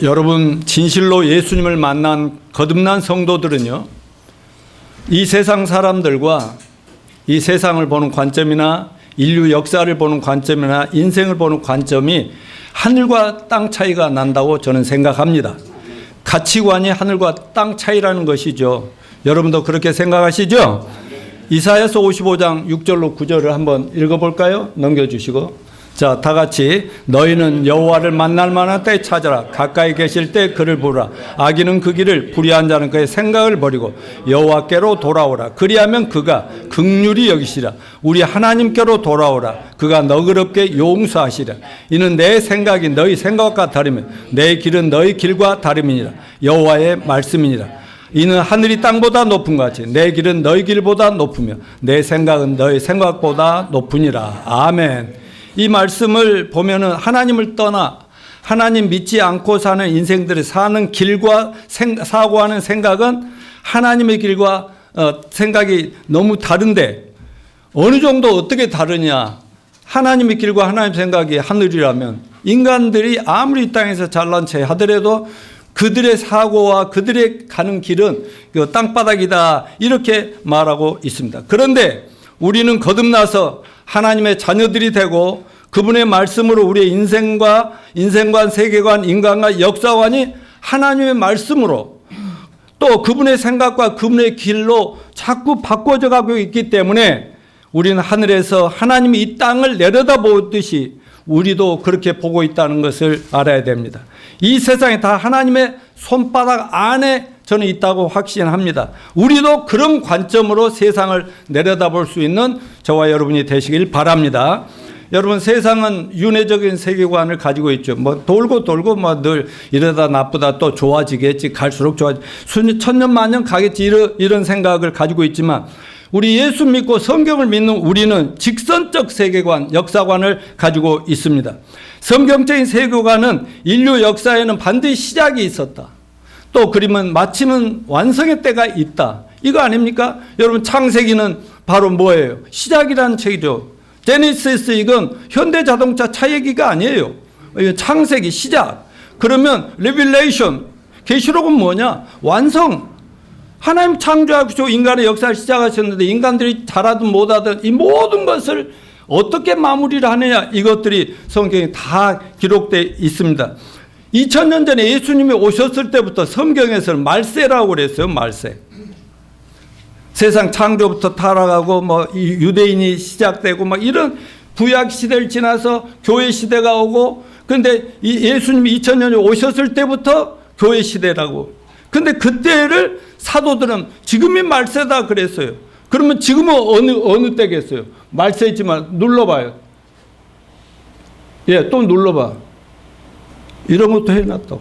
여러분, 진실로 예수님을 만난 거듭난 성도들은요, 이 세상 사람들과 이 세상을 보는 관점이나 인류 역사를 보는 관점이나 인생을 보는 관점이 하늘과 땅 차이가 난다고 저는 생각합니다. 가치관이 하늘과 땅 차이라는 것이죠. 여러분도 그렇게 생각하시죠? 이사야서 55장 6절로 9절을 한번 읽어볼까요? 넘겨주시고. 자, 다 같이. 너희는 여호와를 만날 만한 때에 찾아라. 가까이 계실 때 그를 부르라. 악인은 그 길을, 불의한 자는 그의 생각을 버리고 여호와께로 돌아오라. 그리하면 그가 긍휼히 여기시라. 우리 하나님께로 돌아오라. 그가 너그럽게 용서하시라. 이는 내 생각이 너희 생각과 다르며 내 길은 너희 길과 다름이니라. 여호와의 말씀이니라. 이는 하늘이 땅보다 높은 것 같이 내 길은 너희 길보다 높으며 내 생각은 너희 생각보다 높으니라. 아멘. 이 말씀을 보면은 하나님을 떠나 하나님 믿지 않고 사는 인생들이 사는 길과 사고하는 생각은 하나님의 길과 생각이 너무 다른데, 어느 정도 어떻게 다르냐? 하나님의 길과 하나님의 생각이 하늘이라면 인간들이 아무리 이 땅에서 잘난 체 하더라도 그들의 사고와 그들의 가는 길은 땅바닥이다, 이렇게 말하고 있습니다. 그런데 우리는 거듭나서 하나님의 자녀들이 되고 그분의 말씀으로 우리의 인생관, 세계관, 인간과 역사관이 하나님의 말씀으로 또 그분의 생각과 그분의 길로 자꾸 바꿔져 가고 있기 때문에 우리는 하늘에서 하나님이 이 땅을 내려다보듯이 우리도 그렇게 보고 있다는 것을 알아야 됩니다. 이 세상이 다 하나님의 손바닥 안에 저는 있다고 확신합니다. 우리도 그런 관점으로 세상을 내려다볼 수 있는 저와 여러분이 되시길 바랍니다. 여러분, 세상은 윤회적인 세계관을 가지고 있죠. 뭐 돌고 늘 이러다 나쁘다, 또 좋아지겠지, 갈수록 좋아지, 천년 만년 가겠지, 이런 생각을 가지고 있지만 우리 예수 믿고 성경을 믿는 우리는 직선적 세계관, 역사관을 가지고 있습니다. 성경적인 세계관은 인류 역사에는 반드시 시작이 있었다. 또 그러면 마침은 완성의 때가 있다. 이거 아닙니까? 여러분, 창세기는 바로 뭐예요? 시작이라는 책이죠. 제네시스, 이건 현대자동차 차 얘기가 아니에요. 창세기, 시작. 그러면 레빌레이션, 계시록은 뭐냐? 완성. 하나님 창조하시고 인간의 역사를 시작하셨는데 인간들이 잘하든 못하든 이 모든 것을 어떻게 마무리를 하느냐, 이것들이 성경에 다 기록되어 있습니다. 2000년 전에 예수님이 오셨을 때부터 성경에서는 말세라고 그랬어요. 말세. 세상 창조부터 타락하고 유대인이 시작되고 이런 구약 시대를 지나서 교회 시대가 오고, 그런데 예수님이 2000년에 오셨을 때부터 교회 시대라고. 근데 그때를 사도들은 지금이 말세다 그랬어요. 그러면 지금은 어느 때겠어요? 말세지만 눌러봐요. 예, 또 눌러봐. 이런 것도 해놨다고.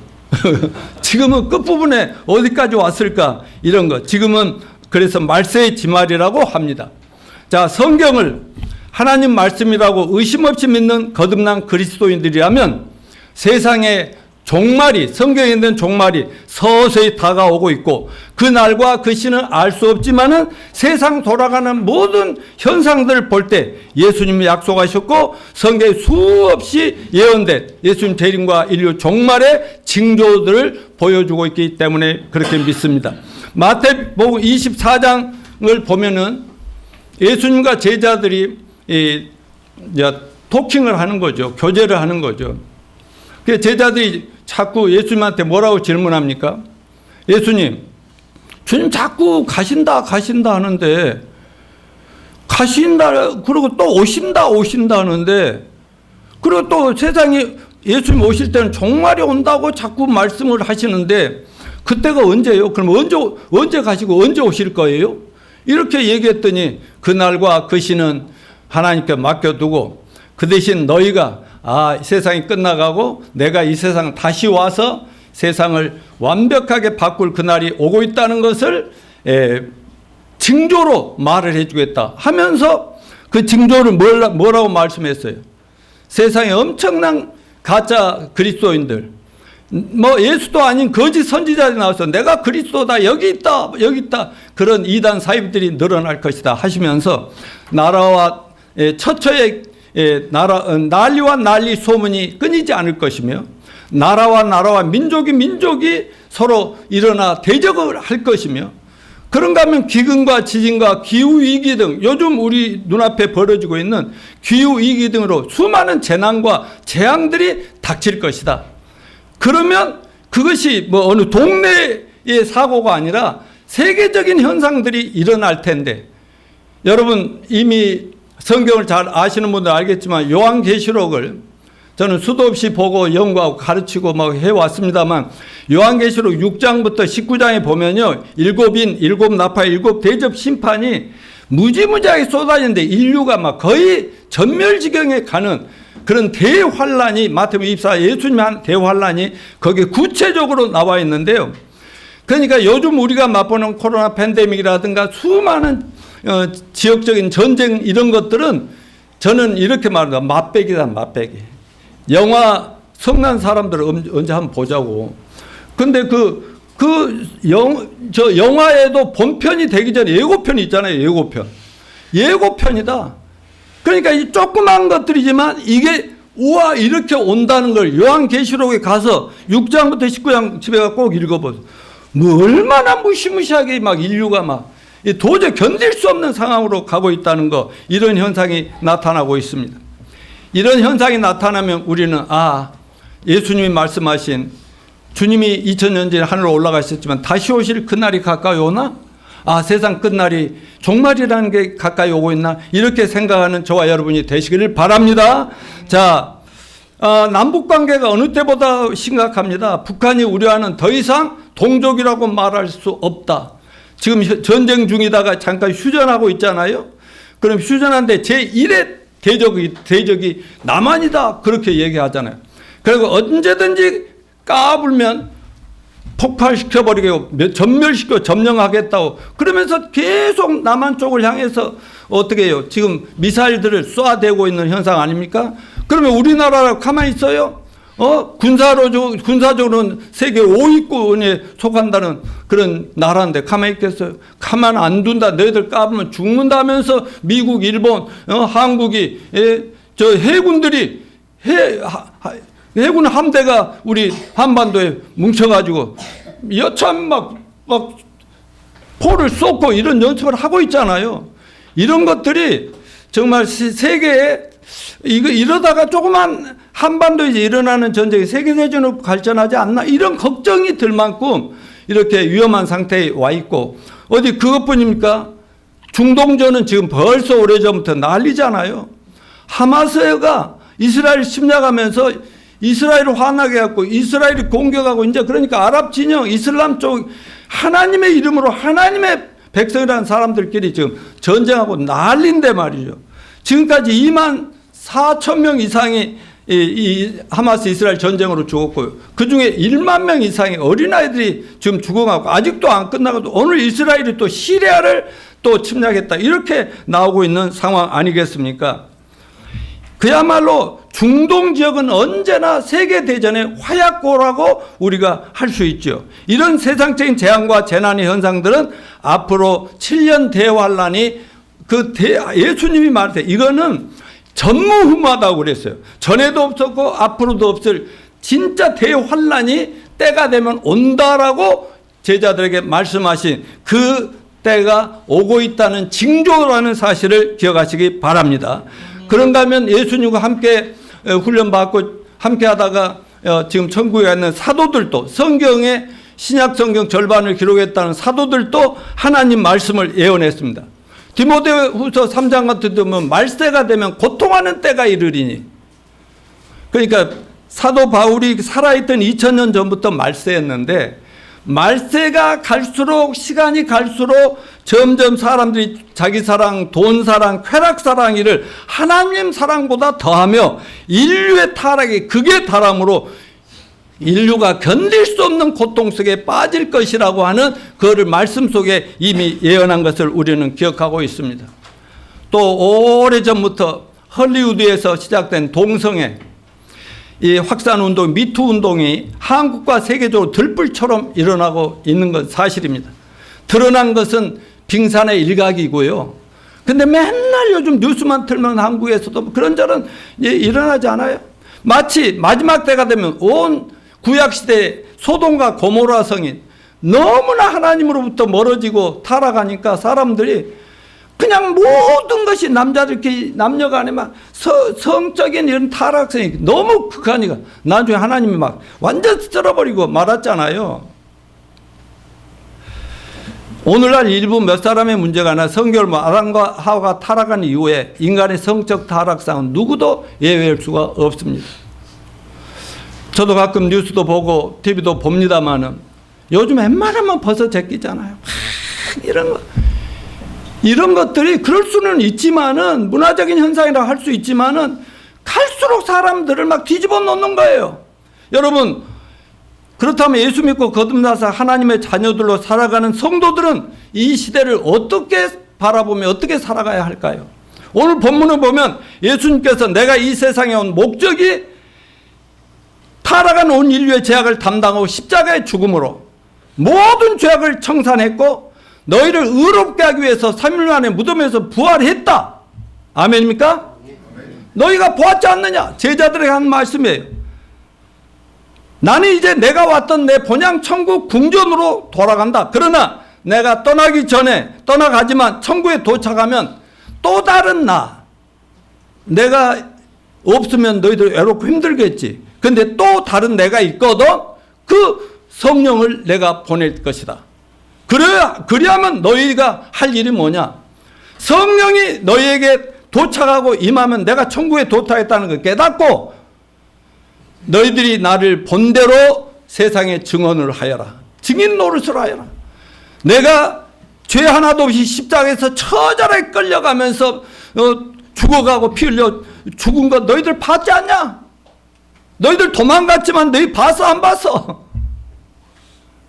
지금은 끝부분에 어디까지 왔을까? 이런 거. 지금은 그래서 말세의 지말이라고 합니다. 자, 성경을 하나님 말씀이라고 의심 없이 믿는 거듭난 그리스도인들이라면 세상의 종말이, 성경에 있는 종말이 서서히 다가오고 있고 그 날과 그 시는 알 수 없지만은 세상 돌아가는 모든 현상들을 볼 때 예수님이 약속하셨고 성경에 수없이 예언된 예수님 재림과 인류 종말의 징조들을 보여주고 있기 때문에 그렇게 믿습니다. 마태복음 24장을 보면은 예수님과 제자들이 토킹을 하는 거죠. 교제를 하는 거죠. 그 제자들이 자꾸 예수님한테 뭐라고 질문합니까? 예수님, 주님 자꾸 가신다 하는데, 가신다, 그리고 또 오신다 하는데, 그리고 또 세상에 예수님 오실 때는 종말이 온다고 자꾸 말씀을 하시는데, 그때가 언제예요? 그럼 언제 가시고 언제 오실 거예요? 이렇게 얘기했더니 그날과 그 시는 하나님께 맡겨두고 그 대신 너희가 세상이 끝나가고 내가 이 세상 다시 와서 세상을 완벽하게 바꿀 그날이 오고 있다는 것을 징조로 말을 해주겠다 하면서 그 징조를 뭐라고 말씀했어요? 세상에 엄청난 가짜 그리스도인들, 예수도 아닌 거짓 선지자들이 나와서 내가 그리스도다, 여기 있다 그런 이단 사입들이 늘어날 것이다 하시면서 나라와 처처의 난리와 난리 소문이 끊이지 않을 것이며 나라와 민족이 서로 일어나 대적을 할 것이며, 그런가 하면 기근과 지진과 기후위기 등 요즘 우리 눈앞에 벌어지고 있는 기후위기 등으로 수많은 재난과 재앙들이 닥칠 것이다. 그러면 그것이 뭐 어느 동네의 사고가 아니라 세계적인 현상들이 일어날 텐데, 여러분 이미 성경을 잘 아시는 분들 알겠지만 요한계시록을 저는 수도 없이 보고 연구하고 가르치고 막 해왔습니다만, 요한계시록 6장부터 19장에 보면요, 일곱 나파, 일곱 대접 심판이 무지무지하게 쏟아지는데 인류가 막 거의 전멸지경에 가는 그런 대환란이, 마태복음 24 예수님의 한 대환란이 거기에 구체적으로 나와 있는데요. 그러니까 요즘 우리가 맛보는 코로나 팬데믹이라든가 수많은 지역적인 전쟁 이런 것들은 저는 이렇게 말합니다. 맛배기다, 맛배기. 영화 성난 사람들을 언제 한번 보자고. 근데 저 영화에도 본편이 되기 전에 예고편이 있잖아요. 예고편이다. 그러니까 이 조그만 것들이지만 이게 우와 이렇게 온다는 걸 요한계시록에 가서 6장부터 19장 집에 가서 꼭 읽어보세요. 뭐 얼마나 무시무시하게 막 인류가 막 도저히 견딜 수 없는 상황으로 가고 있다는 거, 이런 현상이 나타나고 있습니다. 이런 현상이 나타나면 우리는 예수님이 말씀하신, 주님이 2000년 전에 하늘로 올라가셨지만 다시 오실 그날이 가까이 오나? 세상 끝날이 종말이라는 게 가까이 오고 있나? 이렇게 생각하는 저와 여러분이 되시기를 바랍니다. 자, 남북관계가 어느 때보다 심각합니다. 북한이 우려하는 더 이상 동족이라고 말할 수 없다. 지금 전쟁 중이다가 잠깐 휴전하고 있잖아요. 그럼 휴전한데 제1의 대적이 남한이다, 그렇게 얘기하잖아요. 그리고 언제든지 까불면 폭발시켜버리고 전멸시켜 점령하겠다고 그러면서 계속 남한 쪽을 향해서 어떻게 해요? 지금 미사일들을 쏘아대고 있는 현상 아닙니까? 그러면 우리나라가 가만히 있어요? 군사적으로는 세계 5위권에 속한다는 그런 나라인데 가만히 있겠어요? 가만 안 둔다. 너희들 까불면 죽는다면서 미국, 일본, 한국이 저 해군들이 해군 함대가 우리 한반도에 뭉쳐가지고 여참 막 포를 쏘고 이런 연습을 하고 있잖아요. 이런 것들이 정말 세계에 이러다가 조그만 한반도에서 일어나는 전쟁이 세계대전으로 발전하지 않나, 이런 걱정이 들 만큼 이렇게 위험한 상태에 와 있고, 어디 그것뿐입니까? 중동전은 지금 벌써 오래전부터 난리잖아요. 하마스가 이스라엘 침략하면서 이스라엘을 화나게 해갖고 이스라엘이 공격하고, 이제 그러니까 아랍 진영, 이슬람 쪽 하나님의 이름으로 하나님의 백성이라는 사람들끼리 지금 전쟁하고 난리인데 말이죠. 지금까지 24,000명 이상이 이 하마스 이스라엘 전쟁으로 죽었고요. 그 중에 1만 명 이상의 어린아이들이 지금 죽어가고 아직도 안 끝나고, 오늘 이스라엘이 또 시리아를 또 침략했다, 이렇게 나오고 있는 상황 아니겠습니까? 그야말로 중동 지역은 언제나 세계대전의 화약고라고 우리가 할 수 있죠. 이런 세상적인 재앙과 재난의 현상들은 앞으로 7년 대환란이 예수님이 말했어요. 이거는 전무후무하다고 그랬어요. 전에도 없었고 앞으로도 없을 진짜 대환란이 때가 되면 온다라고 제자들에게 말씀하신 그 때가 오고 있다는 징조라는 사실을 기억하시기 바랍니다. 그런가 하면 예수님과 함께 훈련받고 함께 하다가 지금 천국에 있는 사도들도, 성경에 신약 성경 절반을 기록했다는 사도들도 하나님 말씀을 예언했습니다. 디모데후서 3장 같은 데 보면 말세가 되면 고통하는 때가 이르리니, 그러니까 사도 바울이 살아있던 2000년 전부터 말세였는데, 말세가 갈수록, 시간이 갈수록 점점 사람들이 자기 사랑, 돈 사랑, 쾌락 사랑이를 하나님 사랑보다 더하며 인류의 타락이 극에 달함으로 인류가 견딜 수 없는 고통 속에 빠질 것이라고 하는 그거를 말씀 속에 이미 예언한 것을 우리는 기억하고 있습니다. 또 오래전부터 헐리우드에서 시작된 동성애, 이 확산운동, 미투 운동이 한국과 세계적으로 들불처럼 일어나고 있는 건 사실입니다. 드러난 것은 빙산의 일각이고요. 근데 맨날 요즘 뉴스만 틀면 한국에서도 그런저런 일어나지 않아요? 마치 마지막 때가 되면 온 구약시대 소돔과 고모라 성이 너무나 하나님으로부터 멀어지고 타락하니까 사람들이 그냥 모든 것이 남자들끼리 남녀간에 막 성적인 이런 타락성이 너무 극하니까 나중에 하나님이 막 완전 쓸어버리고 말았잖아요. 오늘날 일부 몇 사람의 문제가 아니라 성경을 아담과 하와가 타락한 이후에 인간의 성적 타락상은 누구도 예외할 수가 없습니다. 저도 가끔 뉴스도 보고 TV도 봅니다만은 요즘 웬만하면 벌써 제끼잖아요. 이런 것들이 그럴 수는 있지만은 문화적인 현상이라 할 수 있지만은 갈수록 사람들을 막 뒤집어 놓는 거예요. 여러분, 그렇다면 예수 믿고 거듭나서 하나님의 자녀들로 살아가는 성도들은 이 시대를 어떻게 바라보며 어떻게 살아가야 할까요? 오늘 본문을 보면 예수님께서 내가 이 세상에 온 목적이 타락한 온 인류의 죄악을 담당하고 십자가의 죽음으로 모든 죄악을 청산했고 너희를 의롭게 하기 위해서 3일 만에 무덤에서 부활했다. 아멘입니까? 너희가 보았지 않느냐? 제자들에게 한 말씀이에요. 나는 이제 내가 왔던 내 본향 천국 궁전으로 돌아간다. 그러나 내가 떠나기 전에 떠나가지만 천국에 도착하면 또 다른 나. 내가 없으면 너희들 외롭고 힘들겠지. 근데 또 다른 내가 있거든. 그 성령을 내가 보낼 것이다. 그리하면 너희가 할 일이 뭐냐? 성령이 너희에게 도착하고 임하면 내가 천국에 도착했다는 걸 깨닫고 너희들이 나를 본대로 세상에 증언을 하여라. 증인 노릇을 하여라. 내가 죄 하나도 없이 십자가에서 처절하게 끌려가면서 죽어가고 피 흘려 죽은 거 너희들 봤지 않냐? 너희들 도망갔지만 너희 봤어 안 봤어?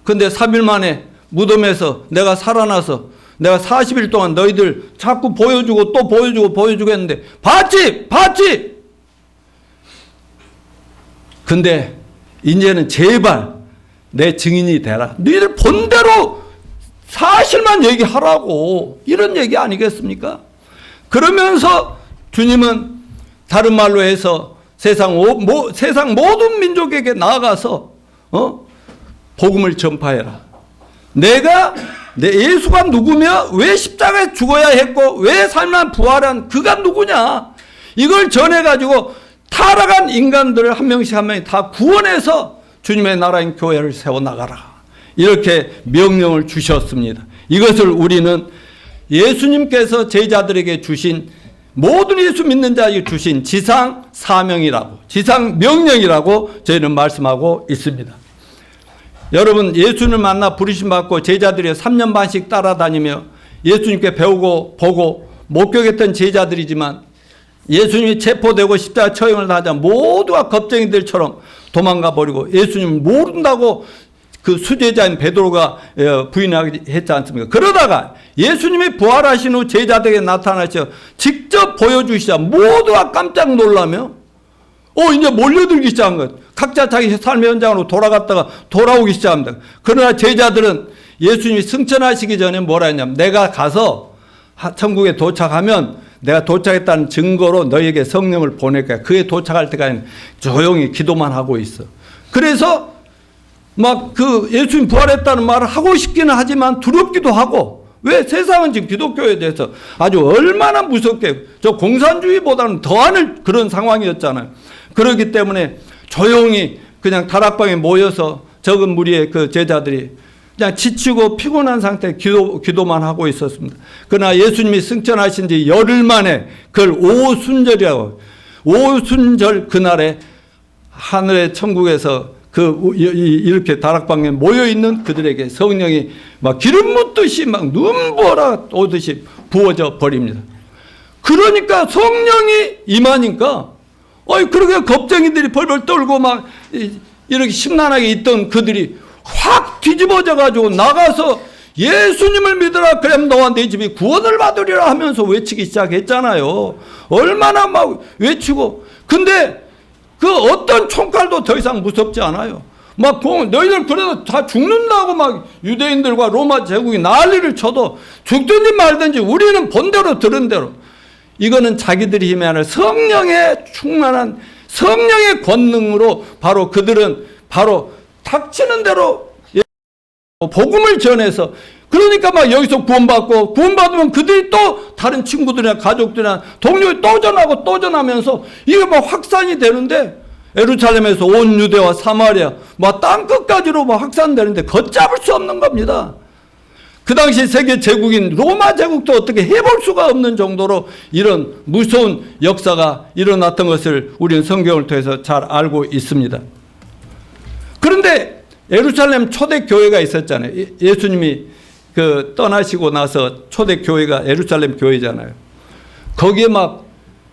근데 3일 만에 무덤에서 내가 살아나서 내가 40일 동안 너희들 자꾸 보여주고 또 보여주고 했는데 봤지? 근데 이제는 제발 내 증인이 되라. 너희들 본대로 사실만 얘기하라고. 이런 얘기 아니겠습니까? 그러면서 주님은 다른 말로 해서 세상 모든 민족에게 나아가서 복음을 전파해라. 내 예수가 누구며 왜 십자가에 죽어야 했고 왜 삶만 부활한 그가 누구냐. 이걸 전해가지고 타락한 인간들을 한 명씩 한 명이 다 구원해서 주님의 나라인 교회를 세워나가라. 이렇게 명령을 주셨습니다. 이것을 우리는 예수님께서 제자들에게 주신 모든 예수 믿는 자에게 주신 지상 사명이라고 지상 명령이라고 저희는 말씀하고 있습니다. 여러분, 예수님을 만나 부르심받고 제자들이 3년 반씩 따라다니며 예수님께 배우고 보고 목격했던 제자들이지만 예수님이 체포되고 십자가 처형을 하자 모두가 겁쟁이들처럼 도망가 버리고 예수님을 모른다고 그 수제자인 베드로가 부인하게 했지 않습니까? 그러다가 예수님이 부활하신 후 제자들에게 나타나셔 직접 보여주시자 모두가 깜짝 놀라며 이제 몰려들기 시작한 것. 각자 자기 삶의 현장으로 돌아갔다가 돌아오기 시작합니다. 그러나 제자들은 예수님이 승천하시기 전에 뭐라 했냐면 내가 가서 천국에 도착하면 내가 도착했다는 증거로 너희에게 성령을 보낼 거야. 그에 도착할 때까지는 조용히 기도만 하고 있어. 그래서 막 그 예수님 부활했다는 말을 하고 싶기는 하지만 두렵기도 하고, 왜? 세상은 지금 기독교에 대해서 아주 얼마나 무섭게 저 공산주의보다는 더하는 그런 상황이었잖아요. 그렇기 때문에 조용히 그냥 다락방에 모여서 적은 무리의 그 제자들이 그냥 지치고 피곤한 상태에 기도만 하고 있었습니다. 그러나 예수님이 승천하신 지 열흘 만에 그걸 오순절이라고, 오순절 그날에 하늘의 천국에서 이렇게 다락방에 모여있는 그들에게 성령이 막 기름 묻듯이 막 눈보라 오듯이 부어져 버립니다. 그러니까 성령이 임하니까 그렇게 겁쟁이들이 벌벌 떨고 막 이렇게 심란하게 있던 그들이 확 뒤집어져 가지고 나가서 예수님을 믿으라 그럼 너와 내 집이 구원을 받으리라 하면서 외치기 시작했잖아요. 얼마나 막 외치고. 근데 그 어떤 총칼도 더 이상 무섭지 않아요. 막 너희들 그래도 다 죽는다고 막 유대인들과 로마 제국이 난리를 쳐도 죽든지 말든지 우리는 본대로 들은 대로. 이거는 자기들이 힘이 아니라 성령의 충만한 성령의 권능으로 바로 그들은 바로 닥치는 대로 복음을 전해서, 그러니까 막 여기서 구원받고, 구원받으면 그들이 또 다른 친구들이나 가족들이나 동료에 또 전하고 또 전하면서 이게 막 확산이 되는데, 예루살렘에서 온 유대와 사마리아 막 땅끝까지로 막 확산되는데 걷잡을 수 없는 겁니다. 그 당시 세계 제국인 로마 제국도 어떻게 해볼 수가 없는 정도로 이런 무서운 역사가 일어났던 것을 우리는 성경을 통해서 잘 알고 있습니다. 그런데 예루살렘 초대교회가 있었잖아요. 예수님이 떠나시고 나서 초대교회가 예루살렘 교회잖아요. 거기에 막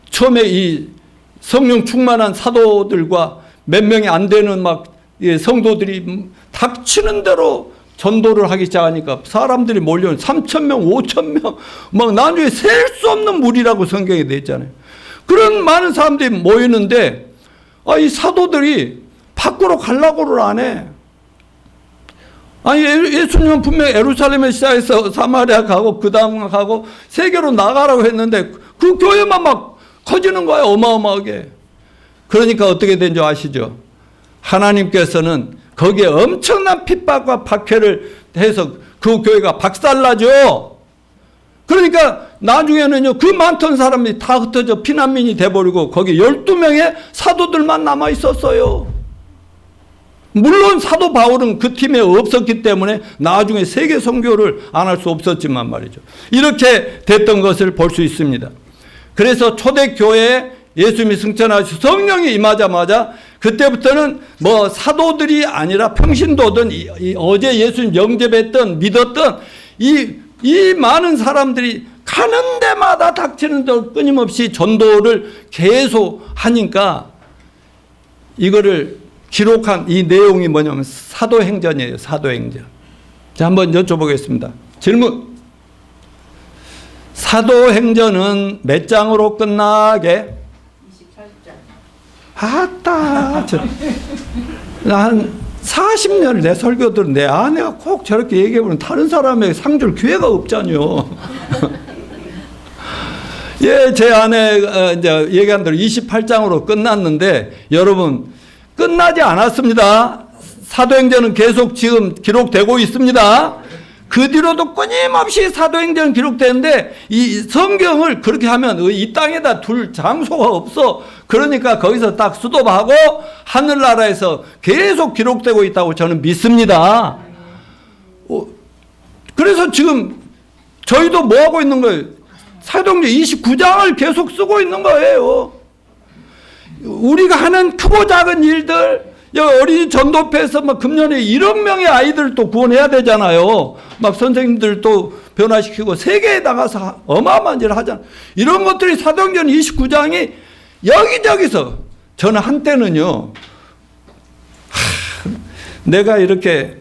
처음에 이 성령 충만한 사도들과 몇 명이 안 되는 막 성도들이 닥치는 대로 전도를 하기 시작하니까 사람들이 몰려오는 3,000명, 5,000명, 막 나중에 셀 수 없는 무리라고 성경에 되어 있잖아요. 그런 많은 사람들이 모이는데, 이 사도들이 밖으로 가려고를 안 해. 아니, 예수님은 분명히 예루살렘에 시작해서 사마리아 가고, 그 다음 가고, 세계로 나가라고 했는데, 그 교회만 막 커지는 거예요, 어마어마하게. 그러니까 어떻게 된 줄 아시죠? 하나님께서는 거기에 엄청난 핍박과 박해를 해서 그 교회가 박살나죠. 그러니까 나중에는요, 그 많던 사람이 다 흩어져 피난민이 돼버리고 거기 12명의 사도들만 남아 있었어요. 물론 사도 바울은 그 팀에 없었기 때문에 나중에 세계 선교를 안 할 수 없었지만 말이죠. 이렇게 됐던 것을 볼 수 있습니다. 그래서 초대교회에 예수님이 승천하시고 성령이 임하자마자 그때부터는 뭐 사도들이 아니라 평신도든 어제 예수님 영접했던 믿었던 이 많은 사람들이 가는 데마다 닥치는 대로 끊임없이 전도를 계속 하니까 이거를 기록한 이 내용이 뭐냐면 사도행전이에요. 사도행전. 자, 한번 여쭤보겠습니다. 질문. 사도행전은 몇 장으로 끝나게? 28장. 아따. 한 40년 내 설교 들은 내 아내가 꼭 저렇게 얘기해보면 다른 사람에게 상줄 기회가 없잖요. 예, 제 아내 이제 얘기한 대로 28장으로 끝났는데 여러분 끝나지 않았습니다. 사도행전은 계속 지금 기록되고 있습니다. 그 뒤로도 끊임없이 사도행전 기록되는데 이 성경을 그렇게 하면 이 땅에다 둘 장소가 없어. 그러니까 거기서 딱 수도하고 하늘나라에서 계속 기록되고 있다고 저는 믿습니다. 그래서 지금 저희도 뭐 하고 있는 거예요? 사도행전 29장을 계속 쓰고 있는 거예요. 우리가 하는 크고 작은 일들, 어린이 전도패에서 막 금년에 1억 명의 아이들 또 구원해야 되잖아요. 막 선생님들 또 변화시키고 세계에 나가서 어마어마한 일을 하잖아요. 이런 것들이 사도행전 29장이 여기저기서, 저는 한때는요, 내가 이렇게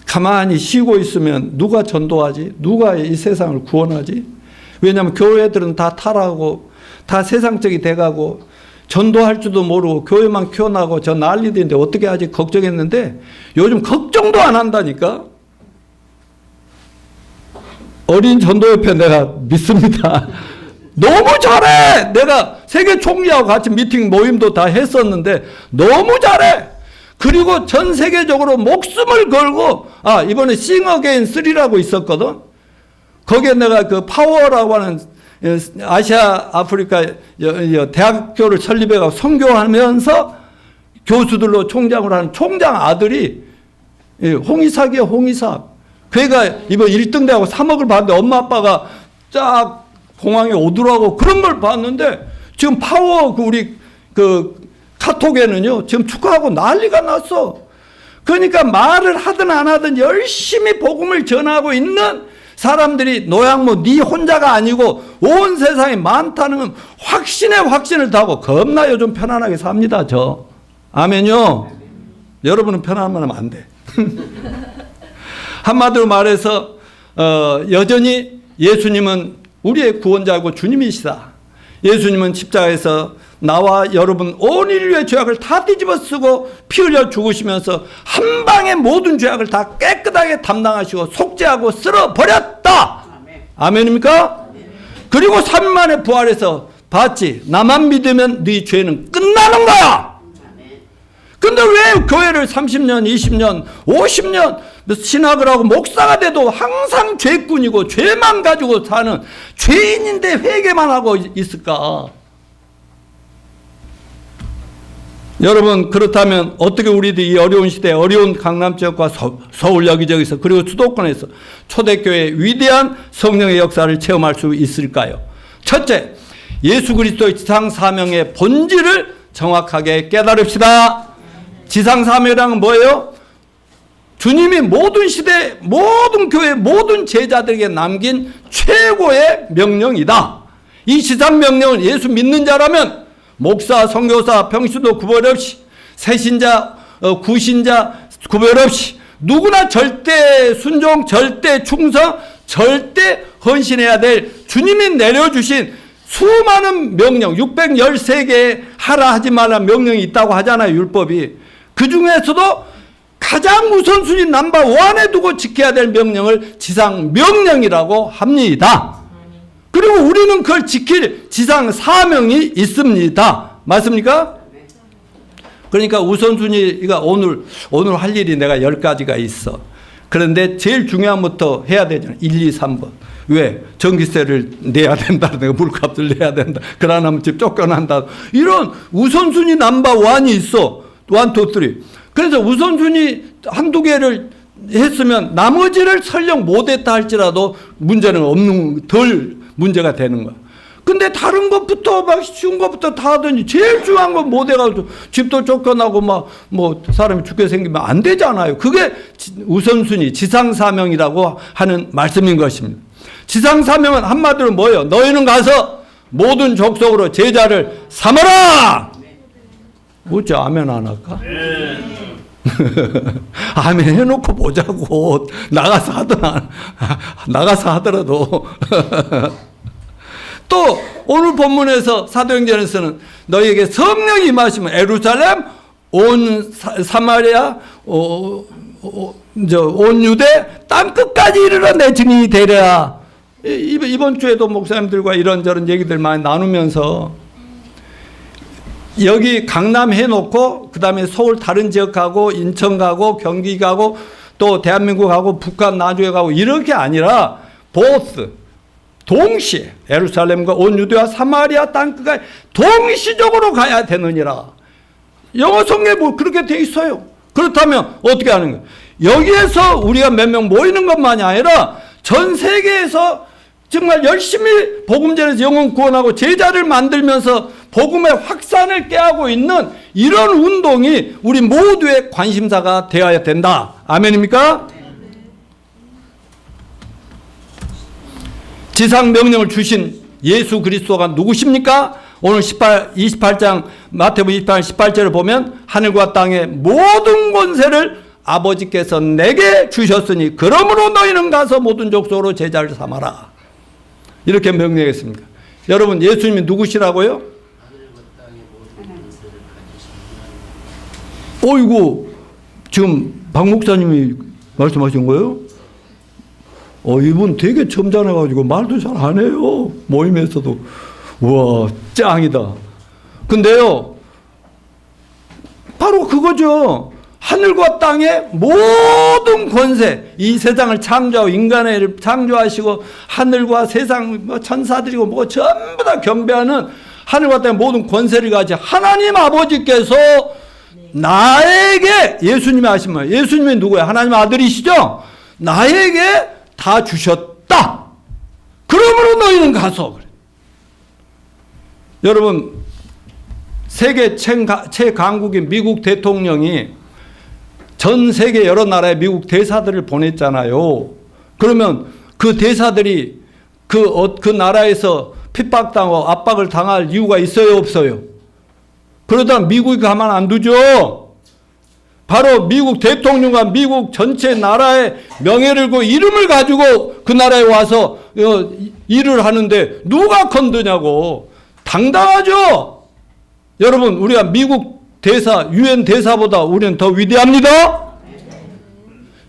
가만히 쉬고 있으면 누가 전도하지? 누가 이 세상을 구원하지? 왜냐하면 교회들은 다 타락하고 다 세상적이 돼가고 전도할 줄도 모르고 교회만 키워나고 저 난리인데 어떻게 하지 걱정했는데 요즘 걱정도 안 한다니까. 어린 전도협회 내가 믿습니다. 너무 잘해. 내가 세계 총리하고 같이 미팅 모임도 다 했었는데 너무 잘해. 그리고 전 세계적으로 목숨을 걸고, 이번에 싱 어게인 3라고 있었거든. 거기에 내가 그 파워라고 하는 아시아 아프리카 대학교를 설립해서 선교하면서 교수들로 총장을 하는 총장 아들이 홍이삭이에요. 홍이삭. 그애가 이번 1등 대하고 3억을 받는데 엄마 아빠가 쫙 공항에 오더라고. 그런 걸 봤는데 지금 파워 우리 카톡에는요 지금 축하하고 난리가 났어. 그러니까 말을 하든 안 하든 열심히 복음을 전하고 있는 사람들이 노양모 네 혼자가 아니고 온 세상에 많다는 확신에 확신을 더하고 겁나 요즘 편안하게 삽니다. 저 아멘요. 여러분은 편안하면 안 돼. 한마디로 말해서 여전히 예수님은 우리의 구원자고 주님이시다. 예수님은 십자가에서 나와 여러분 온 인류의 죄악을 다 뒤집어 쓰고 피 흘려 죽으시면서 한 방에 모든 죄악을 다 깨끗하게 담당하시고 속죄하고 쓸어버렸다. 아멘입니까? 그리고 3일 만에 부활해서 봤지. 나만 믿으면 네 죄는 끝나는 거야. 근데 왜 교회를 30년, 20년, 50년 신학을 하고 목사가 돼도 항상 죄꾼이고 죄만 가지고 사는 죄인인데 회개만 하고 있을까? 여러분, 그렇다면 어떻게 우리들이 이 어려운 시대에 어려운 강남 지역과 서울 여기저기서 그리고 수도권에서 초대교회의 위대한 성령의 역사를 체험할 수 있을까요? 첫째, 예수 그리스도의 지상 사명의 본질을 정확하게 깨달읍시다. 지상 사명이란 뭐예요? 주님이 모든 시대, 모든 교회, 모든 제자들에게 남긴 최고의 명령이다. 이 지상 명령을 예수 믿는 자라면 목사, 선교사, 평신도 구별 없이, 새신자, 구신자 구별 없이 누구나 절대 순종, 절대 충성, 절대 헌신해야 될 주님이 내려주신 수많은 명령, 613개 하라 하지 말라 명령이 있다고 하잖아요, 율법이. 그 중에서도 가장 우선순위 넘버1에 두고 지켜야 될 명령을 지상 명령이라고 합니다. 그리고 우리는 그걸 지킬 지상 사명이 있습니다. 맞습니까? 그러니까 우선순위가 오늘 할 일이 내가 10가지가 있어. 그런데 제일 중요한 것부터 해야 되잖아요. 1, 2, 3번. 왜? 전기세를 내야 된다. 내가 물값을 내야 된다. 그러나면 집 쫓겨난다. 이런 우선순위 넘버1이 있어. 1, 2, 3. 그래서 우선순위 한두 개를 했으면 나머지를 설령 못했다 할지라도 문제는 없는, 덜 문제가 되는 거야. 근데 다른 것부터 막 쉬운 것부터 다 하더니 제일 중요한 건 못해가지고 집도 쫓겨나고 막 뭐 사람이 죽게 생기면 안 되잖아요. 그게 우선순위, 지상사명이라고 하는 말씀인 것입니다. 지상사명은 한마디로 뭐예요? 너희는 가서 모든 족속으로 제자를 삼아라! 뭐지? 아멘 안 할까? 아멘 해놓고 보자고. 나가서 하더라도. 또 오늘 본문에서 사도행전에서는 너희에게 성령이 임하시면 에루살렘, 온 사마리아, 온 유대 땅 끝까지 이르러 내 증인이 되리라. 이번 주에도 목사님들과 이런저런 얘기들 많이 나누면서 여기 강남 해놓고 그 다음에 서울 다른 지역 가고 인천 가고 경기 또 대한민국 가고 북한 나주에 가고 이렇게 아니라 보스 동시에 예루살렘과 온 유대와 사마리아 땅끝까지 동시적으로 가야 되느니라. 영어 성경에 뭐 그렇게 돼 있어요. 그렇다면 어떻게 하는 거예요? 여기에서 우리가 몇 명 모이는 것만이 아니라 전 세계에서 정말 열심히 복음 전해서 영혼 구원하고 제자를 만들면서 복음의 확산을 꾀하고 있는 이런 운동이 우리 모두의 관심사가 되어야 된다. 아멘입니까? 지상 명령을 주신 예수 그리스도가 누구십니까? 오늘 28장 마태복음 28장 18절을 보면 하늘과 땅의 모든 권세를 아버지께서 내게 주셨으니 그러므로 너희는 가서 모든 족속으로 제자를 삼아라. 이렇게 명령했습니다. 여러분, 예수님이 누구시라고요? 어이구, 지금 박 목사님이 말씀하신 거예요? 이분 되게 점잖아가지고 말도 잘 안 해요. 모임에서도. 우와, 짱이다. 근데요, 바로 그거죠. 하늘과 땅의 모든 권세, 이 세상을 창조하고 인간을 창조하시고 하늘과 세상 천사들이고 뭐 전부 다 경배하는 하늘과 땅의 모든 권세를 가진 하나님 아버지께서 나에게, 예수님이 하신 말, 예수님이 누구예요? 하나님 아들이시죠? 나에게 다 주셨다. 그러므로 너희는 가서. 그래. 여러분, 세계 최강국인 미국 대통령이 전 세계 여러 나라에 미국 대사들을 보냈잖아요. 그러면 그 대사들이 그 나라에서 핍박당하고 압박을 당할 이유가 있어요, 없어요? 그러다 미국이 가만 안 두죠. 바로 미국 대통령과 미국 전체 나라의 명예를 고 이름을 가지고 그 나라에 와서 일을 하는데 누가 건드냐고. 당당하죠. 여러분, 우리가 미국 대사, 유엔 대사보다 우리는 더 위대합니다.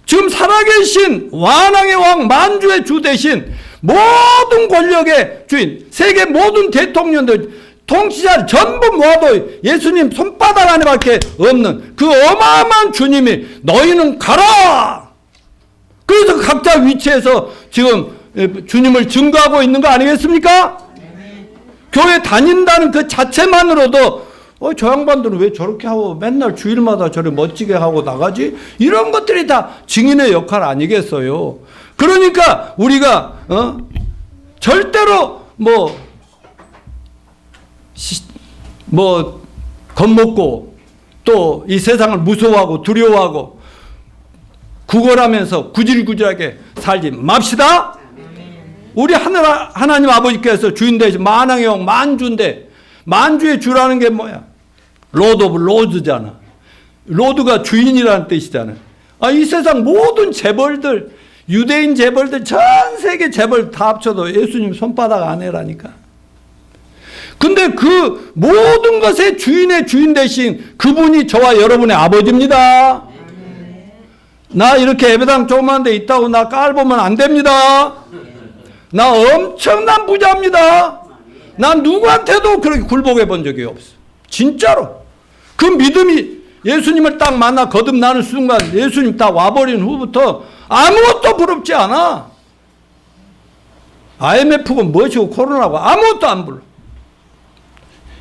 지금 살아계신 왕왕의 왕, 만주의 주 대신 모든 권력의 주인, 세계 모든 대통령들 통치자 전부 모아도 예수님 손바닥 안에밖에 없는 그 어마어마한 주님이 너희는 가라! 그래서 각자 위치에서 지금 주님을 증거하고 있는 거 아니겠습니까? 교회 다닌다는 그 자체만으로도 저 양반들은 왜 저렇게 하고 맨날 주일마다 저렇게 멋지게 하고 나가지? 이런 것들이 다 증인의 역할 아니겠어요? 그러니까 우리가 절대로 겁먹고 또 이 세상을 무서워하고 두려워하고 구걸하면서 구질구질하게 살지 맙시다. 우리 하나님 아버지께서 주인 되신 만왕의 영 만주인데 만주의 주라는 게 뭐야? 로드 오브 로드잖아. 로드가 주인이라는 뜻이잖아요. 이 세상 모든 재벌들, 유대인 재벌들, 전 세계 재벌 다 합쳐도 예수님 손바닥 안에라니까. 근데 그 모든 것의 주인의 주인 되신 그분이 저와 여러분의 아버지입니다. 나 이렇게 예배당 조그만 데 있다고 나 깔보면 안 됩니다. 나 엄청난 부자입니다. 난 누구한테도 그렇게 굴복해 본 적이 없어. 진짜로. 그 믿음이 예수님을 딱 만나 거듭나는 순간 예수님 딱 와버린 후부터 아무것도 부럽지 않아. IMF가 무엇이고 코로나고 아무것도 안 불러.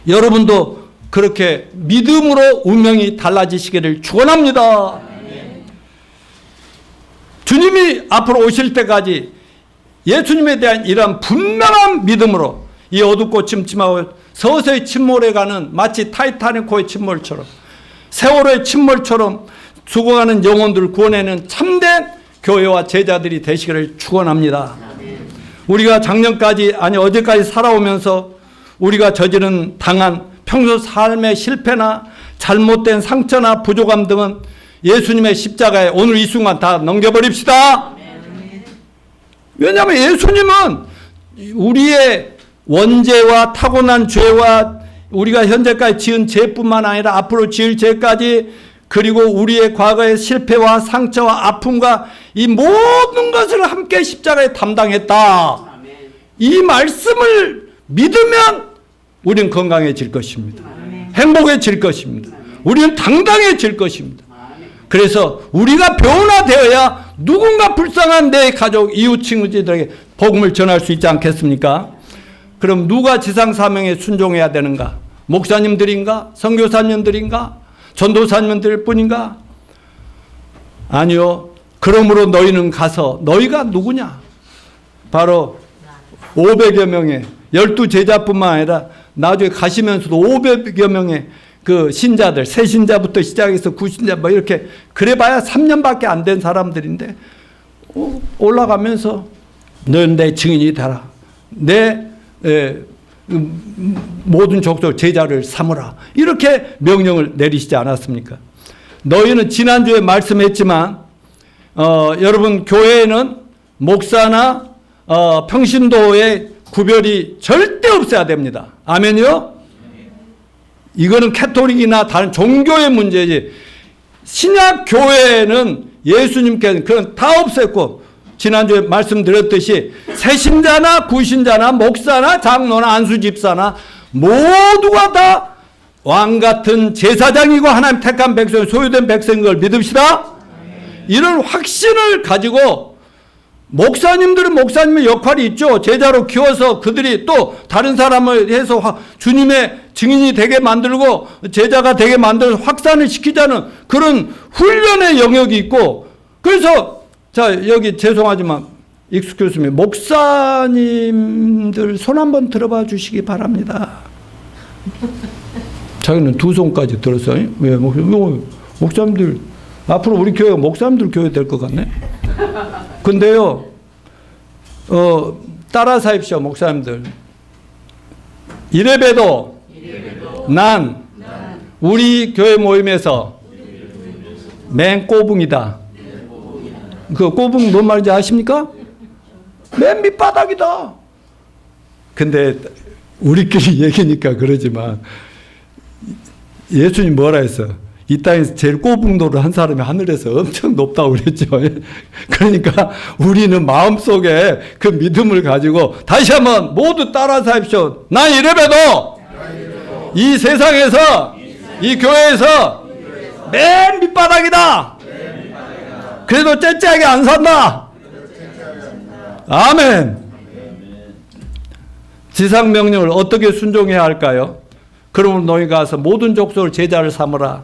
여러분도 그렇게 믿음으로 운명이 달라지시기를 축원합니다. 주님이 앞으로 오실 때까지 예수님에 대한 이러한 분명한 믿음으로 이 어둡고 침침하고 서서히 침몰해가는 마치 타이타닉호의 침몰처럼 세월호의 침몰처럼 죽어가는 영혼들을 구원하는 참된 교회와 제자들이 되시기를 축원합니다. 우리가 작년까지 어제까지 살아오면서 우리가 당한 평소 삶의 실패나 잘못된 상처나 부족함 등은 예수님의 십자가에 오늘 이 순간 다 넘겨버립시다. 왜냐하면 예수님은 우리의 원죄와 타고난 죄와 우리가 현재까지 지은 죄뿐만 아니라 앞으로 지을 죄까지 그리고 우리의 과거의 실패와 상처와 아픔과 이 모든 것을 함께 십자가에 담당했다. 이 말씀을 믿으면 우리는 건강해질 것입니다. 행복해질 것입니다. 우리는 당당해질 것입니다. 그래서 우리가 변화되어야 누군가 불쌍한 내 가족, 이웃, 친구들에게 복음을 전할 수 있지 않겠습니까? 그럼 누가 지상사명에 순종해야 되는가? 목사님들인가? 선교사님들인가? 전도사님들 뿐인가? 아니요. 그러므로 너희는 가서 너희가 누구냐? 바로 500여 명의 12제자뿐만 아니라 나중에 가시면서도 500여 명의 그 신자들, 새 신자부터 시작해서 구신자 이렇게 그래봐야 3년밖에 안 된 사람들인데 올라가면서 너는 내 증인이 되라. 내 모든 족속 제자를 삼으라. 이렇게 명령을 내리시지 않았습니까? 너희는 지난주에 말씀했지만 여러분 교회에는 목사나 평신도의 구별이 절대 없어야 됩니다. 아멘이요? 이거는 캐톨릭이나 다른 종교의 문제지. 신약 교회는 예수님께서는 그건 다 없앴고 지난주에 말씀드렸듯이 새신자나 구신자나 목사나 장로나 안수집사나 모두가 다 왕같은 제사장이고 하나님 택한 백성 소유된 백성인 걸 믿읍시다. 이런 확신을 가지고 목사님들은 목사님의 역할이 있죠. 제자로 키워서 그들이 또 다른 사람을 해서 주님의 증인이 되게 만들고 제자가 되게 만들어서 확산을 시키자는 그런 훈련의 영역이 있고 그래서 자 여기 죄송하지만 익스큐스미 목사님들 손 한번 들어봐 주시기 바랍니다. 자기는 두 손까지 들었어요. 왜 목사님들 앞으로 우리 교회가 목사님들 교회 될 것 같네. 근데요, 따라서 하십시오, 목사님들. 이래봬도 난 우리 교회 모임에서 맨 꼬붕이다. 그 꼬붕 뭔 말인지 아십니까? 맨 밑바닥이다. 근데 우리끼리 얘기니까 그러지만 예수님 뭐라 했어? 이 땅에서 제일 꼬붕도를 한 사람이 하늘에서 엄청 높다고 그랬죠. 그러니까 우리는 마음속에 그 믿음을 가지고 다시 한번 모두 따라서 하십시오. 난 이래봬도 이 세상에서 이 교회에서 맨 밑바닥이다. 그래도 째째하게 안 산다. 아멘. 지상 명령을 어떻게 순종해야 할까요? 그러면 너희 가서 모든 족속을 제자를 삼으라.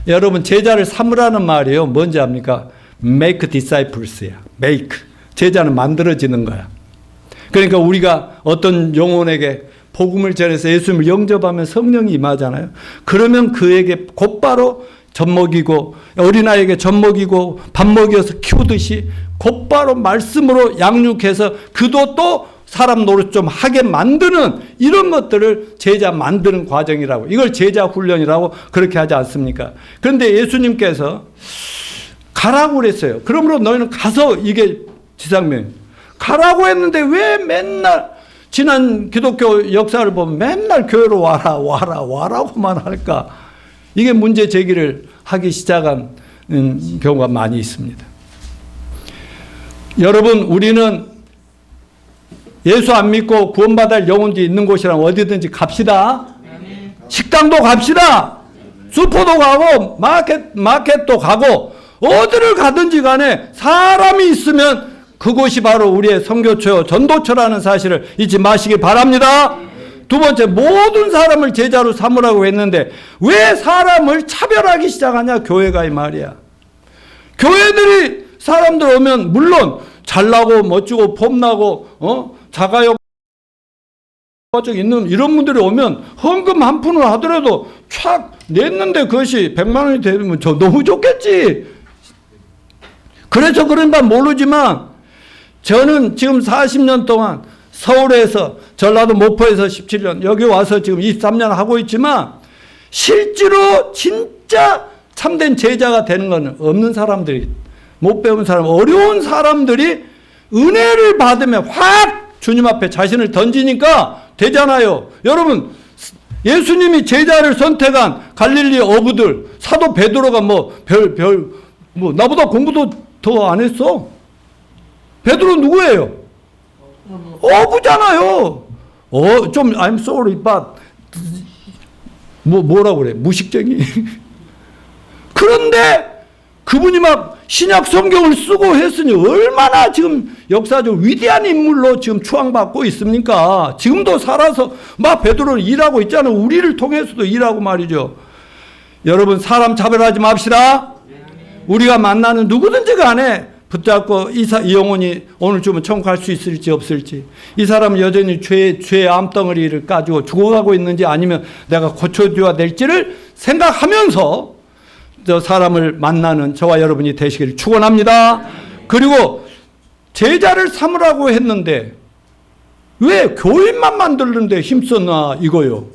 여러분, 제자를 삼으라는 말이요, 뭔지 압니까? Make disciples야. Make. 제자는 만들어지는 거야. 그러니까 우리가 어떤 영혼에게 복음을 전해서 예수님을 영접하면 성령이 임하잖아요. 그러면 그에게 곧바로 젖 먹이고, 어린아이에게 젖 먹이고 밥 먹여서 키우듯이 곧바로 말씀으로 양육해서 그도 또 사람 노릇 좀 하게 만드는 이런 것들을 제자 만드는 과정이라고, 이걸 제자 훈련이라고 그렇게 하지 않습니까? 그런데 예수님께서 가라고 그랬어요. 그러므로 너희는 가서, 이게 지상명 가라고 했는데 왜 맨날 지난 기독교 역사를 보면 맨날 교회로 와라고만 할까? 이게 문제 제기를 하기 시작한 경우가 많이 있습니다. 여러분, 우리는 예수 안 믿고 구원받을 영혼들이 있는 곳이랑 어디든지 갑시다. 식당도 갑시다. 슈퍼도 가고 마켓도 가고 어디를 가든지 간에 사람이 있으면 그곳이 바로 우리의 선교처요 전도처라는 사실을 잊지 마시기 바랍니다. 두 번째, 모든 사람을 제자로 삼으라고 했는데 왜 사람을 차별하기 시작하냐? 교회가 이 말이야. 교회들이 사람들 오면 물론 잘나고 멋지고 폼나고 자가용 있는 이런 분들이 오면 헌금 한 푼을 하더라도 촥 냈는데 그것이 100만 원이 되면 저 너무 좋겠지. 그래서 그런가 모르지만 저는 지금 40년 동안 서울에서, 전라도 목포에서 17년, 여기 와서 지금 23년 하고 있지만 실제로 진짜 참된 제자가 되는 건 없는 사람들이, 못 배운 사람, 어려운 사람들이 은혜를 받으면 확 주님 앞에 자신을 던지니까 되잖아요. 여러분, 예수님이 제자를 선택한 갈릴리 어부들, 사도 베드로가 나보다 공부도 더 안 했어. 베드로 누구예요? 어부잖아요. 좀 I'm sorry, but 뭐라고 그래? 무식쟁이. 그런데 그분이 막 신약 성경을 쓰고 했으니 얼마나 지금 역사적 위대한 인물로 지금 추앙받고 있습니까? 지금도 살아서 막 베드로는 일하고 있잖아요. 우리를 통해서도 일하고 말이죠. 여러분, 사람 차별하지 맙시다. 우리가 만나는 누구든지 간에 붙잡고 이 영혼이 오늘 주면 천국 갈 수 있을지 없을지, 이 사람은 여전히 죄의 암덩어리를 가지고 죽어가고 있는지 아니면 내가 고쳐줘야 될지를 생각하면서 저 사람을 만나는 저와 여러분이 되시기를 축원합니다. 그리고 제자를 삼으라고 했는데 왜 교인만 만들는데 힘썼나 이거요.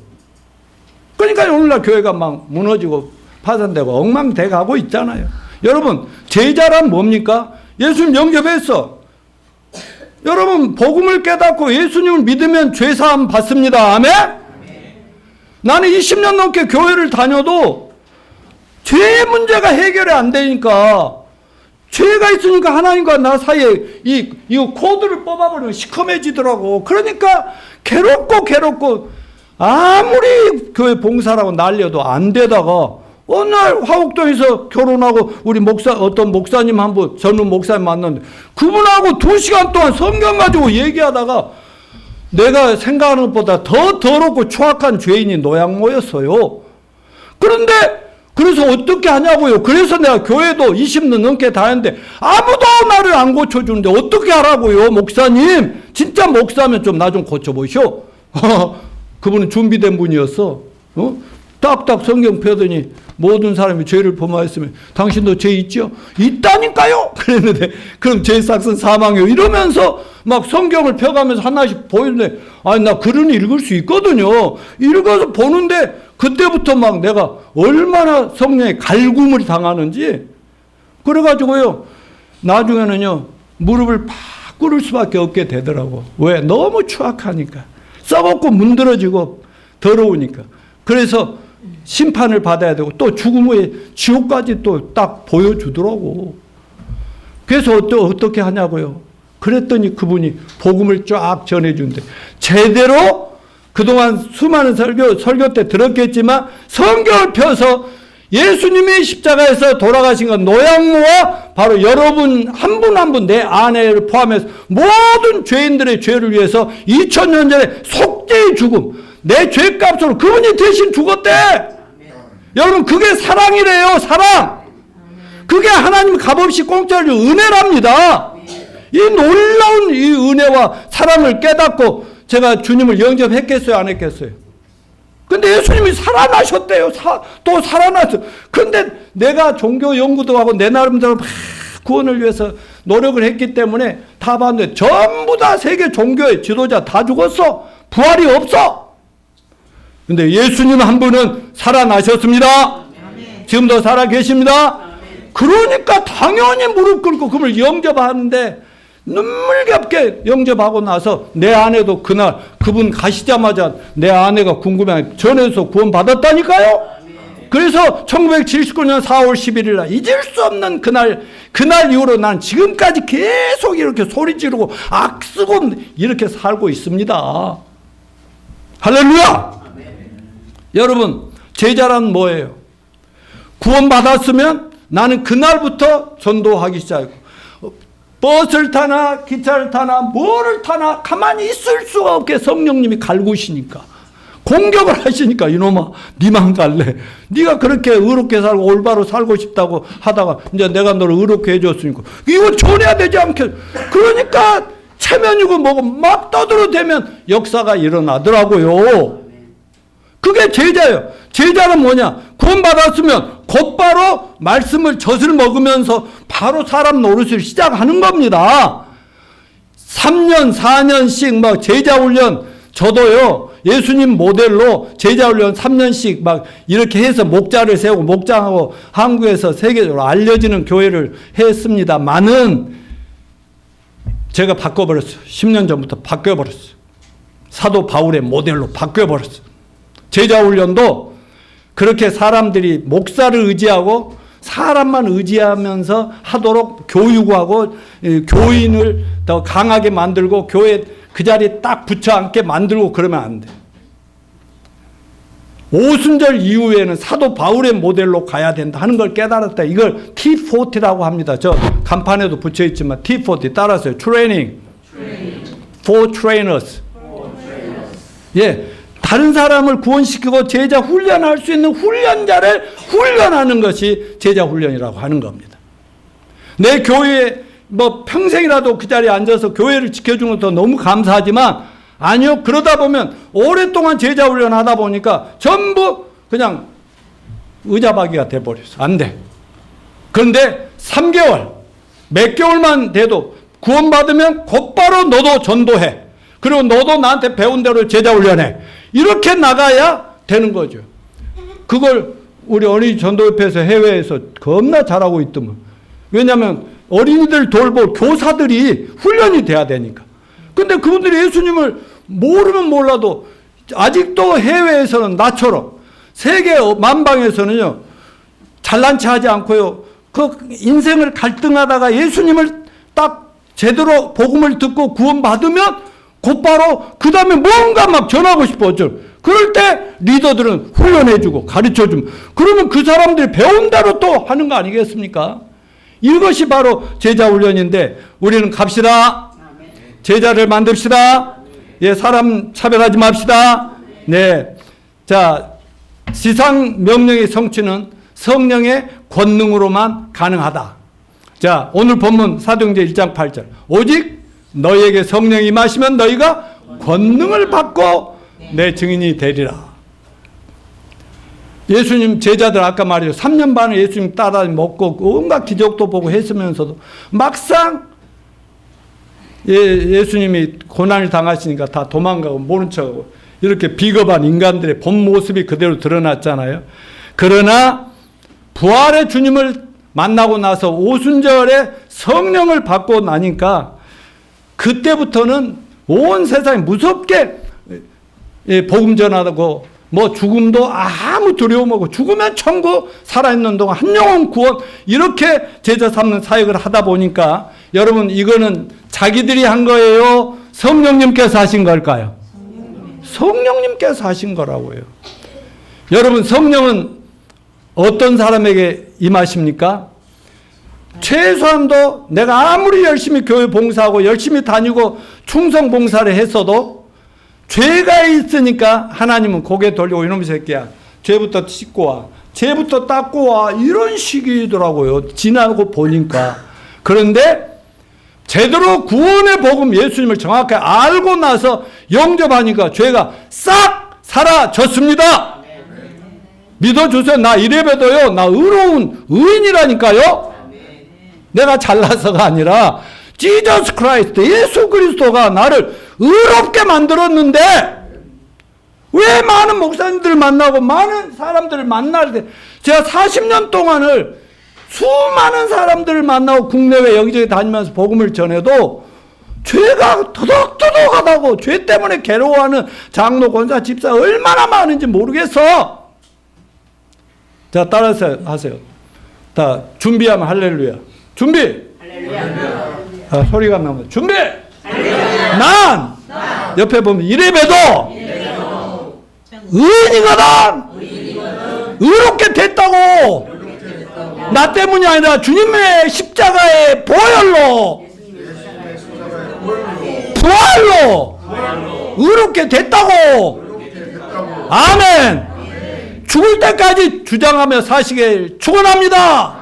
그러니까 오늘날 교회가 막 무너지고 파산되고 엉망돼 가고 있잖아요. 여러분, 제자란 뭡니까? 예수님 영접했어. 여러분, 복음을 깨닫고 예수님을 믿으면 죄사함 받습니다. 아멘? 나는 20년 넘게 교회를 다녀도 죄의 문제가 해결이 안 되니까, 죄가 있으니까 하나님과 나 사이에 이거 코드를 뽑아버리면 시커매지더라고. 그러니까 괴롭고 아무리 교회 봉사라고 날려도 안 되다가 어느 날 화곡동에서 결혼하고 우리 어떤 목사님 한 분, 젊은 목사님 만났는데 그분하고 2시간 동안 성경 가지고 얘기하다가 내가 생각하는 것보다 더 더럽고 추악한 죄인이 노양 모였어요. 그런데 그래서 어떻게 하냐고요. 그래서 내가 교회도 20년 넘게 다녔는데 아무도 나를 안 고쳐주는데 어떻게 하라고요. 목사님, 진짜 목사면 좀 나 좀 고쳐보시오. 그분은 준비된 분이었어. 딱딱 성경 펴더니 모든 사람이 죄를 범하였으면 당신도 죄 있죠? 있다니까요? 그랬는데 그럼 죄 삭은 사망이요. 이러면서 막 성경을 펴가면서 하나씩 보이는데, 아니 나 글은 읽을 수 있거든요. 읽어서 보는데 그때부터 막 내가 얼마나 성령의 갈굼을 당하는지. 그래가지고요, 나중에는요 무릎을 팍 꿇을 수밖에 없게 되더라고. 왜? 너무 추악하니까. 썩었고 문드러지고 더러우니까. 그래서 심판을 받아야 되고 또 죽음 후에 지옥까지 또 딱 보여주더라고. 그래서 어떻게 하냐고요. 그랬더니 그분이 복음을 쫙 전해준대. 제대로 그동안 수많은 설교 때 들었겠지만 성경을 펴서 예수님이 십자가에서 돌아가신 건 노양모와 바로 여러분 한 분 한 분 내 아내를 포함해서 모든 죄인들의 죄를 위해서 2000년 전에 속죄의 죽음, 내 죄값으로 그분이 대신 죽었대. 여러분 그게 사랑이래요. 사랑. 그게 하나님 값없이 공짜로 준 은혜랍니다. 이 놀라운 이 은혜와 사랑을 깨닫고 제가 주님을 영접했겠어요? 안 했겠어요? 근데 예수님이 살아나셨대요. 또 살아났어요. 근데 내가 종교 연구도 하고 내 나름대로 막 구원을 위해서 노력을 했기 때문에 다 봤는데 전부 다 세계 종교의 지도자 다 죽었어. 부활이 없어. 근데 예수님 한 분은 살아나셨습니다. 지금도 살아 계십니다. 그러니까 당연히 무릎 꿇고 그분을 영접하는데 눈물겹게 영접하고 나서 내 아내도 그날 그분 가시자마자 내 아내가 궁금해 전에서 구원 받았다니까요. 그래서 1979년 4월 11일 날 잊을 수 없는 그날 이후로 난 지금까지 계속 이렇게 소리 지르고 악쓰고 이렇게 살고 있습니다. 할렐루야. 여러분 제자란 뭐예요? 구원 받았으면 나는 그날부터 전도하기 시작했고 버스를 타나 기차를 타나 뭐를 타나 가만히 있을 수가 없게 성령님이 갈구시니까 공격을 하시니까 이놈아 니만 갈래. 네가 그렇게 의롭게 살고 올바로 살고 싶다고 하다가 이제 내가 너를 의롭게 해줬으니까 이거 전해야 되지 않겠어. 그러니까 체면이고 뭐고 막 떠들어대면 역사가 일어나더라고요. 그게 제자예요. 제자는 뭐냐? 구원받았으면 곧바로 말씀을 젖을 먹으면서 바로 사람 노릇을 시작하는 겁니다. 3년, 4년씩 막 제자 훈련, 저도요, 예수님 모델로 제자 훈련 3년씩 막 이렇게 해서 목자를 세우고 목장하고 한국에서 세계적으로 알려지는 교회를 했습니다만은 제가 바꿔버렸어요. 10년 전부터 바뀌어버렸어요. 사도 바울의 모델로 바뀌어버렸어요. 제자 훈련도 그렇게 사람들이 목사를 의지하고 사람만 의지하면서 하도록 교육하고 교인을 더 강하게 만들고 교회 그 자리에 딱 붙여 앉게 만들고 그러면 안 돼. 오순절 이후에는 사도 바울의 모델로 가야 된다 하는 걸 깨달았다. 이걸 T40라고 합니다. 저 간판에도 붙여 있지만 T40 따라서요. Training for Trainers. 예. 다른 사람을 구원시키고 제자 훈련할 수 있는 훈련자를 훈련하는 것이 제자 훈련이라고 하는 겁니다. 내 교회에 뭐 평생이라도 그 자리에 앉아서 교회를 지켜주는 것도 너무 감사하지만 아니요. 그러다 보면 오랫동안 제자 훈련하다 보니까 전부 그냥 의자박이가 돼버렸어. 안 돼. 그런데 3개월 몇 개월만 돼도 구원받으면 곧바로 너도 전도해. 그리고 너도 나한테 배운 대로 제자 훈련해. 이렇게 나가야 되는 거죠. 그걸 우리 어린이 전도협회에서 해외에서 겁나 잘하고 있더만. 왜냐하면 어린이들 돌볼 교사들이 훈련이 돼야 되니까. 근데 그분들이 예수님을 모르면 몰라도 아직도 해외에서는 나처럼 세계 만방에서는요 잘난 체 하지 않고요 그 인생을 갈등하다가 예수님을 딱 제대로 복음을 듣고 구원받으면 곧바로 그 다음에 뭔가 막 전하고 싶어 어쩔. 그럴 때 리더들은 훈련해주고 가르쳐주면 그러면 그 사람들이 배운 대로 또 하는 거 아니겠습니까? 이것이 바로 제자 훈련인데 우리는 갑시다. 제자를 만듭시다. 예, 사람 차별하지 맙시다. 네, 자 지상 명령의 성취는 성령의 권능으로만 가능하다. 자 오늘 본문 사도행전 1장 8절 오직 너희에게 성령이 임하시면 너희가 권능을 받고 내 증인이 되리라. 예수님 제자들 아까 말이죠. 3년 반을 예수님 따라 먹고 온갖 기적도 보고 했으면서도 막상 예수님이 고난을 당하시니까 다 도망가고 모른 척하고 이렇게 비겁한 인간들의 본 모습이 그대로 드러났잖아요. 그러나 부활의 주님을 만나고 나서 오순절에 성령을 받고 나니까 그때부터는 온 세상이 무섭게 복음 전하고 뭐 죽음도 아무 두려움 없고 죽으면 천국 살아있는 동안 한 영혼 구원 이렇게 제자 삼는 사역을 하다 보니까 여러분 이거는 자기들이 한 거예요? 성령님께서 하신 걸까요? 성령님께서 하신 거라고요. 여러분, 성령은 어떤 사람에게 임하십니까? 최소한도 내가 아무리 열심히 교회 봉사하고 열심히 다니고 충성 봉사를 했어도 죄가 있으니까 하나님은 고개 돌리고 이놈의 새끼야, 죄부터 씻고 와, 죄부터 닦고 와, 이런 식이더라고요. 지나고 보니까. 그런데 제대로 구원의 복음 예수님을 정확히 알고 나서 영접하니까 죄가 싹 사라졌습니다. 믿어주세요. 나 이래봬도요, 나 의로운 의인이라니까요. 내가 잘나서가 아니라 지저스 크라이스트, 예수 그리스도가 나를 의롭게 만들었는데, 왜 많은 목사님들 만나고 많은 사람들을 만날 때 제가 40년 동안을 수많은 사람들을 만나고 국내외 여기저기 다니면서 복음을 전해도 죄가 터덕터덕하다고, 죄 때문에 괴로워하는 장로, 권사, 집사 얼마나 많은지 모르겠어. 자, 따라서 하세요. 다 준비하면 할렐루야. 준비. 할렐루야. 아, 소리가 안 나면 준비. 할렐루야. 난 옆에 보면 이래봬도 의인이거든. 의롭게 됐다고. 나 때문이 아니라 주님의 십자가의 보혈로, 부활로 의롭게 됐다고. 아멘. 죽을 때까지 주장하며 사시길 축원합니다.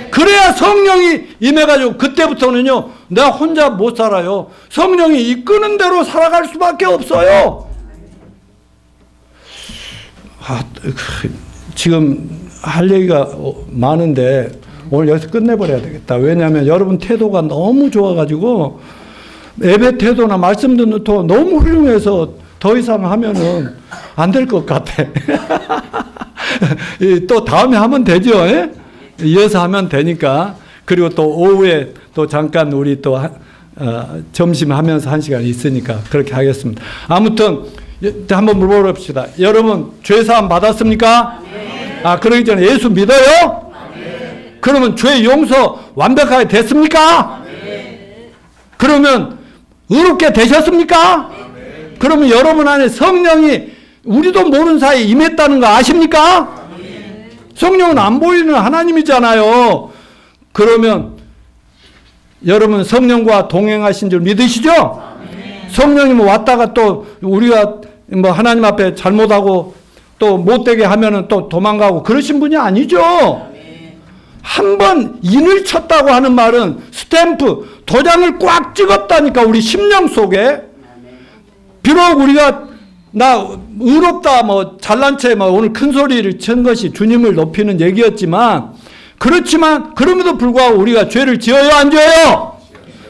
그래야 성령이 임해가지고 그때부터는요, 내가 혼자 못 살아요. 성령이 이끄는 대로 살아갈 수밖에 없어요. 지금 할 얘기가 많은데 오늘 여기서 끝내버려야 되겠다. 왜냐하면 여러분 태도가 너무 좋아가지고, 예배 태도나 말씀 듣는 태도 너무 훌륭해서 더 이상 하면은 안 될 것 같아. 또 다음에 하면 되죠. 예? 이어서 하면 되니까. 그리고 또 오후에 또 잠깐 우리 또 점심 하면서 1시간 있으니까 그렇게 하겠습니다. 아무튼 한번 물어봅시다. 여러분 죄 사함 받았습니까? 네. 아, 그러기 전에 예수 믿어요? 네. 그러면 죄 용서 완벽하게 됐습니까? 네. 그러면 의롭게 되셨습니까? 네. 그러면 여러분 안에 성령이 우리도 모르는 사이에 임했다는 거 아십니까? 네. 성령은 안 보이는 하나님이잖아요. 그러면 여러분 성령과 동행하신 줄 믿으시죠? 네. 성령님은 왔다가 또 우리가 뭐 하나님 앞에 잘못하고 또 못되게 하면은 또 도망가고 그러신 분이 아니죠. 네. 한번 인을 쳤다고 하는 말은 스탬프, 도장을 꽉 찍었다니까, 우리 심령 속에. 비록 우리가 나 의롭다 뭐 잘난 채 뭐 오늘 큰 소리를 친 것이 주님을 높이는 얘기였지만, 그렇지만 그럼에도 불구하고 우리가 죄를 지어요, 안 지어요?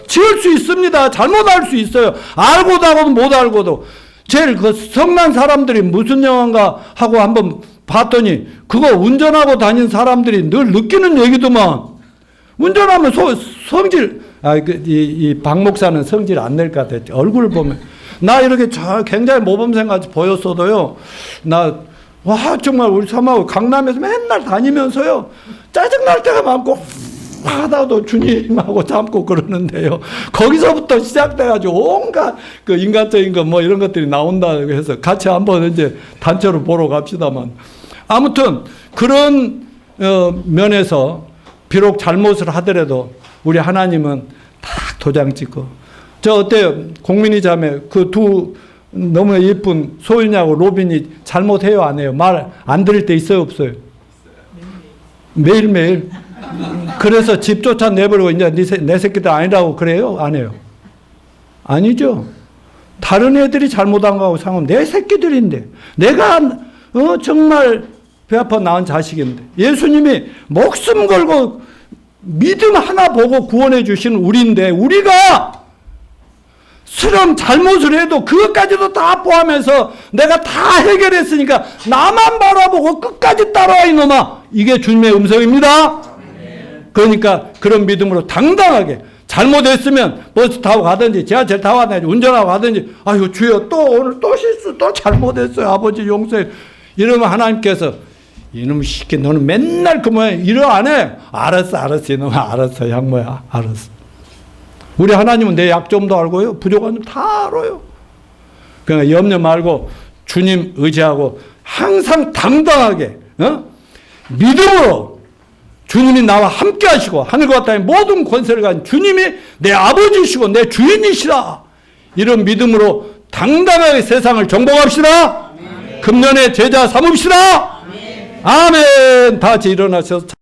지을 수 있습니다. 잘못할 수 있어요. 알고도 하고도 못 알고도. 제일 그 성난 사람들이 무슨 영화인가 하고 한번 봤더니 그거 운전하고 다닌 사람들이 늘 느끼는 얘기더만. 운전하면 성질, 이 박 목사는 성질 안 낼 것 같아. 얼굴을 보면. 나 이렇게 굉장히 모범생같이 보였어도요, 와, 정말 우리 사모하고 강남에서 맨날 다니면서요, 짜증날 때가 많고, 하다도 주님하고 참고 그러는데요, 거기서부터 시작돼가지고 온갖 그 인간적인 거 뭐 이런 것들이 나온다고 해서 같이 한번 이제 단체로 보러 갑시다만. 아무튼 그런 면에서 비록 잘못을 하더라도 우리 하나님은 딱 도장 찍고, 저 어때요? 공민이 자매 그 두 너무 예쁜 소윤이하고 로빈이 잘못해요, 안 해요? 말 안 들을 때 있어요, 없어요? 매일매일. 그래서 집 쫓아 내버리고 이제 내 새끼들 아니라고 그래요, 안 해요? 아니죠. 다른 애들이 잘못한 거하고 상관없는데 내 새끼들인데, 내가 정말 배 아파 낳은 자식인데, 예수님이 목숨 걸고 믿음 하나 보고 구원해 주신 우리인데, 우리가 스럼 잘못을 해도 그것까지도 다 포함해서 내가 다 해결했으니까 나만 바라보고 끝까지 따라와, 이놈아. 이게 주님의 음성입니다. 그러니까 그런 믿음으로 당당하게, 잘못했으면 버스 타고 가든지 지하철 타고 가든지 운전하고 가든지, 아유 주여 또 오늘 또 실수 또 잘못했어요, 아버지 용서해. 이러면 하나님께서, 이놈 시키 너는 맨날 그 모양 이러 안 해. 알았어 이놈아, 알았어 양모야, 알았어. 우리 하나님은 내 약점도 알고요, 부족한 점 다 알아요. 그러니까 염려 말고 주님 의지하고 항상 당당하게 믿음으로 주님이 나와 함께 하시고 하늘과 땅의 모든 권세를 가진 주님이 내 아버지시고 내 주인이시다. 이런 믿음으로 당당하게 세상을 정복합시다. 금년에 제자 삼읍시다. 아멘. 다 같이 일어나셔서